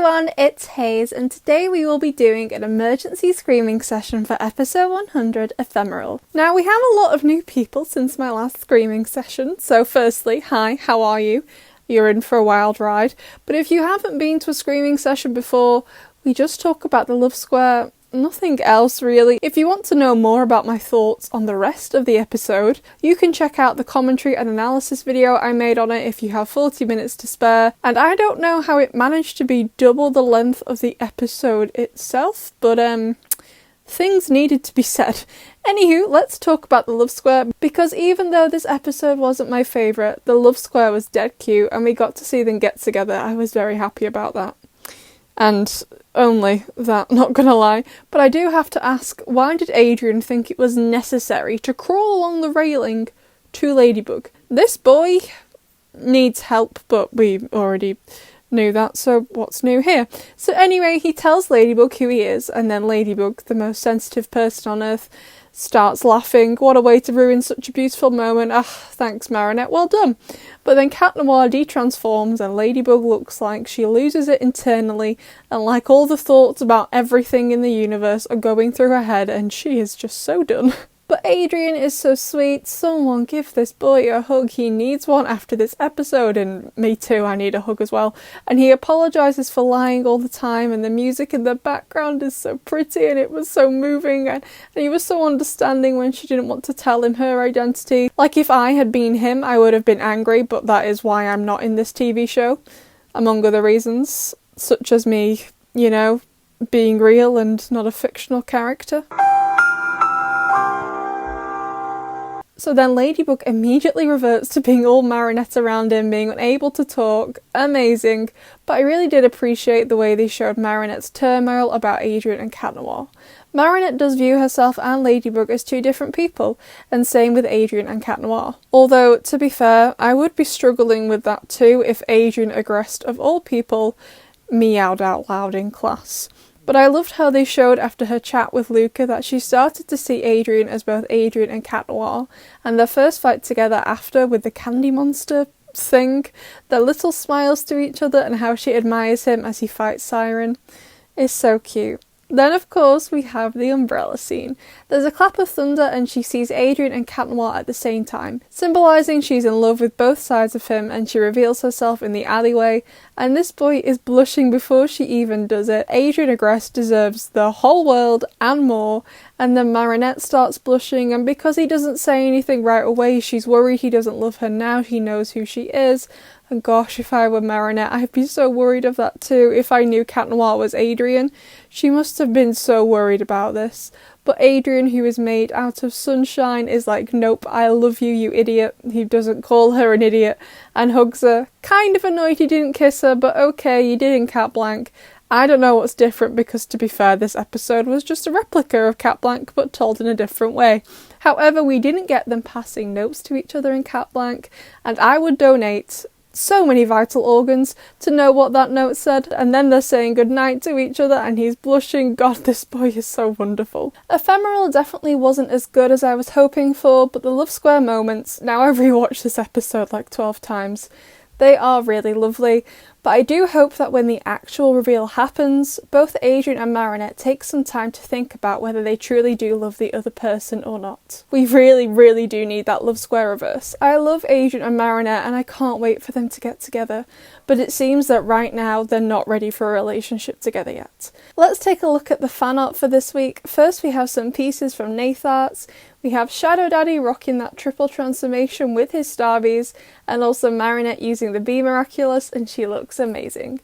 everyone, it's Hayes, and today we will be doing an emergency screaming session for episode 100 Ephemeral. Now, we have a lot of new people since my last screaming session, so firstly, hi, how are you? You're in for a wild ride. But if you haven't been to a screaming session before, we just talk about the love square, nothing else really. If you want to know more about my thoughts on the rest of the episode, you can check out the commentary and analysis video I made on it if you have 40 minutes to spare. And I don't know how it managed to be double the length of the episode itself, but things needed to be said. Anywho, let's talk about the love square, because even though this episode wasn't my favourite, the love square was dead cute and we got to see them get together. I was very happy about that. And only that, not gonna lie. But I do have to ask, why did Adrian think it was necessary to crawl along the railing to Ladybug? This boy needs help, but we already knew that, so what's new here? So anyway, he tells Ladybug who he is, and then Ladybug, the most sensitive person on earth, starts laughing. What a way to ruin such a beautiful moment. Thanks Marinette, well done. But then Cat Noir detransforms and Ladybug looks like she loses it internally, and like all the thoughts about everything in the universe are going through her head, and she is just so done. But Adrian is so sweet. Someone give this boy a hug. He needs one after this episode, and me too, I need a hug as well. And he apologises for lying all the time, and the music in the background is so pretty and it was so moving, and he was so understanding when she didn't want to tell him her identity. Like, if I had been him, I would have been angry, but that is why I'm not in this TV show, among other reasons, such as me, you know, being real and not a fictional character. So then Ladybug immediately reverts to being all Marinette around him, being unable to talk. Amazing. But I really did appreciate the way they showed Marinette's turmoil about Adrian and Cat Noir. Marinette does view herself and Ladybug as two different people, and same with Adrian and Cat Noir. Although, to be fair, I would be struggling with that too if Adrian Agreste, of all people, meowed out loud in class. But I loved how they showed after her chat with Luca that she started to see Adrian as both Adrian and Cat Noir, and their first fight together after with the candy monster thing, their little smiles to each other and how she admires him as he fights Siren is so cute. Then of course we have the umbrella scene. There's a clap of thunder and she sees Adrian and Cat Noir at the same time, symbolising she's in love with both sides of him, and she reveals herself in the alleyway, and this boy is blushing before she even does it. Adrian Agreste deserves the whole world and more, and then Marinette starts blushing, and because he doesn't say anything right away, she's worried he doesn't love her now he knows who she is. And gosh, if I were Marinette, I'd be so worried of that too. If I knew Cat Noir was Adrian, she must have been so worried about this. But Adrian, who is made out of sunshine, is like, nope, I love you, you idiot. He doesn't call her an idiot and hugs her. Kind of annoyed he didn't kiss her, but okay, you did in Cat Blanc. I don't know what's different because, to be fair, this episode was just a replica of Cat Blanc but told in a different way. However, we didn't get them passing notes to each other in Cat Blanc, and I would donate so many vital organs to know what that note said. And then they're saying goodnight to each other and he's blushing. God, this boy is so wonderful. Ephemeral definitely wasn't as good as I was hoping for, but the love square moments, now I've rewatched this episode like 12 times, they are really lovely. But I do hope that when the actual reveal happens, both Adrian and Marinette take some time to think about whether they truly do love the other person or not. We really, really do need that love square reverse. I love Adrian and Marinette and I can't wait for them to get together, but it seems that right now they're not ready for a relationship together yet. Let's take a look at the fan art for this week. First we have some pieces from Nath Arts. We have Shadow Daddy rocking that triple transformation with his Starbies, and also Marinette using the Bee Miraculous, and she looks amazing.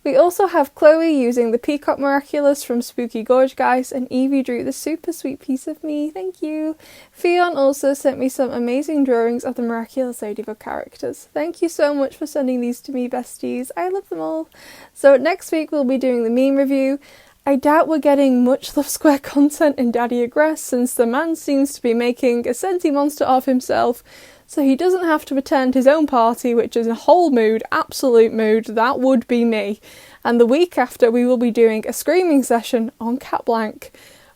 We also have Chloe using the Peacock Miraculous from Spooky Gorge Guys, and Evie drew the super sweet piece of me, thank you. Fion also sent me some amazing drawings of the Miraculous Ladybug characters. Thank you so much for sending these to me, besties, I love them all. So next week we'll be doing the meme review. I doubt we're getting much Love Square content in Daddy Agreste, since the man seems to be making a senti monster of himself, so he doesn't have to attend his own party, which is a whole mood, absolute mood. That would be me. And the week after we will be doing a screaming session on Cat Blanc.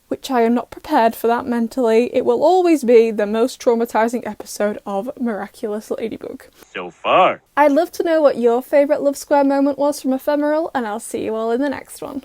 which I am not prepared for that mentally. It will always be the most traumatising episode of Miraculous Ladybug. So far. I'd love to know what your favourite Love Square moment was from Ephemeral, and I'll see you all in the next one.